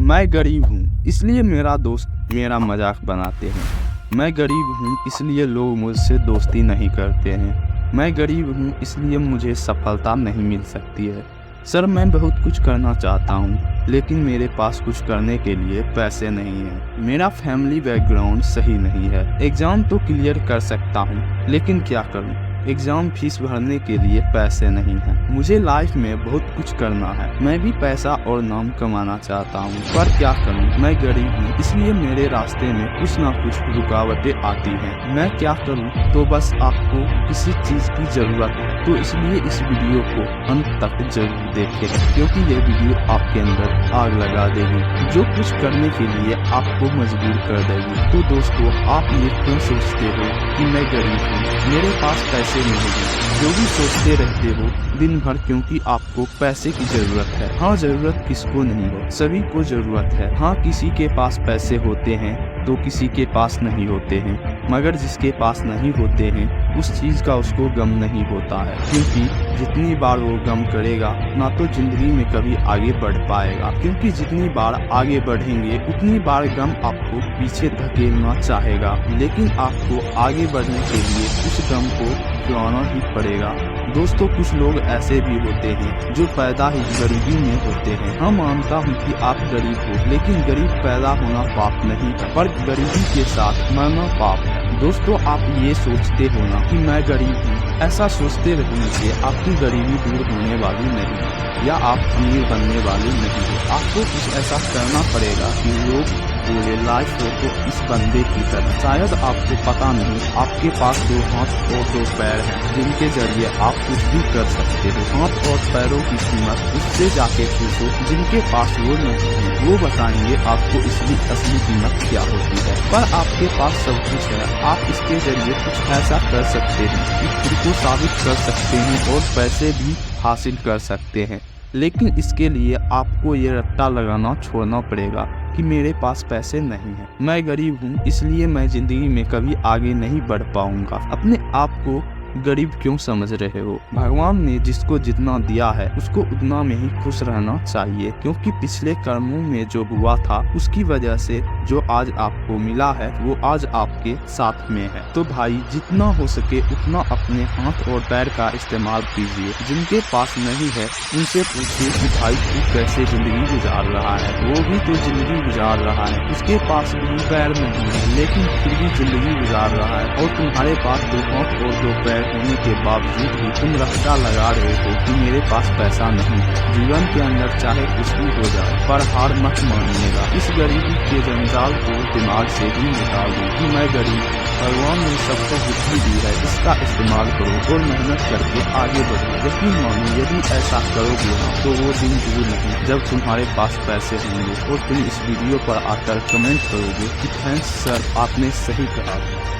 मैं गरीब हूँ इसलिए मेरा दोस्त मेरा मजाक बनाते हैं। मैं गरीब हूँ इसलिए लोग मुझसे दोस्ती नहीं करते हैं। मैं गरीब हूँ इसलिए मुझे सफलता नहीं मिल सकती है। सर, मैं बहुत कुछ करना चाहता हूँ लेकिन मेरे पास कुछ करने के लिए पैसे नहीं हैं। मेरा फैमिली बैकग्राउंड सही नहीं है। एग्ज़ाम तो क्लियर कर सकता हूँ लेकिन क्या करूँ, एग्ज़ाम फीस भरने के लिए पैसे नहीं हैं। मुझे लाइफ में बहुत कुछ करना है। मैं भी पैसा और नाम कमाना चाहता हूँ, पर क्या करूँ, मैं गरीब हूँ इसलिए मेरे रास्ते में कुछ ना कुछ रुकावटें आती हैं। मैं क्या करूँ? तो बस आपको किसी चीज़ की ज़रूरत है तो इसलिए इस वीडियो को अंत तक जरूर देखें, क्योंकि ये वीडियो आपके अंदर आग लगा देगी, जो कुछ करने के लिए आपको मजबूर कर देगी। तो दोस्तों, आप ये क्यों सोचते हो कि मैं गरीब हूँ, मेरे पास पैसे नहीं हैं? जो भी सोचते रहते हो दिन भर, क्योंकि आपको पैसे की जरूरत है। हाँ, जरूरत किसको नहीं हो, सभी को जरूरत है। हाँ, किसी के पास पैसे होते हैं तो किसी के पास नहीं होते हैं, मगर जिसके पास नहीं होते हैं उस चीज़ का उसको गम नहीं होता है, क्योंकि जितनी बार वो गम करेगा ना तो जिंदगी में कभी आगे बढ़ पाएगा। क्योंकि जितनी बार आगे बढ़ेंगे उतनी बार गम आपको पीछे धकेलना चाहेगा, लेकिन आपको आगे बढ़ने के लिए उस गम को खिलाना ही पड़ेगा। दोस्तों, कुछ लोग ऐसे भी होते हैं जो पैदा ही गरीबी में होते हैं। हाँ, मानता हूँ कि आप गरीब हो, लेकिन गरीब पैदा होना पाप नहीं है, पर गरीबी के साथ मरना पाप है। दोस्तों, आप ये सोचते हो ना कि मैं गरीब हूँ, ऐसा सोचते रहने से आपकी गरीबी दूर होने वाली नहीं है या आप अमीर बनने वाले नहीं हो। आपको कुछ ऐसा करना पड़ेगा कि लोग पूरे लाइफ हो तो इस बंदे की तरह। शायद आपको पता नहीं, आपके पास 2 हाथ और 2 पैर हैं जिनके जरिए आप कुछ भी कर सकते हो। हाथ और पैरों की कीमत उससे जाके पूछो जिनके पास वो नहीं है, वो बताएंगे आपको इसकी असली कीमत क्या होती है। पर आपके पास सब कुछ है, आप इसके जरिए कुछ ऐसा कर सकते हैं कि खुद को साबित कर सकते हैं और पैसे भी हासिल कर सकते हैं। लेकिन इसके लिए आपको ये रट्टा लगाना छोड़ना पड़ेगा कि मेरे पास पैसे नहीं हैं, मैं गरीब हूँ इसलिए मैं जिंदगी में कभी आगे नहीं बढ़ पाऊंगा। अपने आप को गरीब क्यों समझ रहे हो? भगवान ने जिसको जितना दिया है उसको उतना में ही खुश रहना चाहिए, क्योंकि पिछले कर्मों में जो हुआ था उसकी वजह से जो आज आपको मिला है वो आज आपके साथ में है। तो भाई, जितना हो सके उतना अपने हाथ और पैर का इस्तेमाल कीजिए। जिनके पास नहीं है उनसे पूछिए कि भाई तू कैसे जिंदगी गुजार रहा है, वो भी तो जिंदगी गुजार रहा है, उसके पास भी पैर नहीं है लेकिन फिर भी जिंदगी गुजार रहा है, और तुम्हारे पास 2 हाथ और 2 पैर होने के बावजूद भी तुम रट्टा लगा रहे हो कि मेरे पास पैसा नहीं है। जीवन के अंदर चाहे कुछ भी हो जाए पर हार मत मानिएगा। इस गरीबी के जंजाल को दिमाग से ही निकाल दो कि मैं गरीब, भगवान ने सबको बुद्धि दी है, इसका इस्तेमाल करो और मेहनत करके आगे बढ़ो। यकीन मानो, यदि ऐसा करोगे ना तो वो दिन दूर नहीं जब तुम्हारे पास पैसे होंगे और तुम इस वीडियो पर आकर कमेंट करोगे कि थैंक्स सर, आपने सही कहा।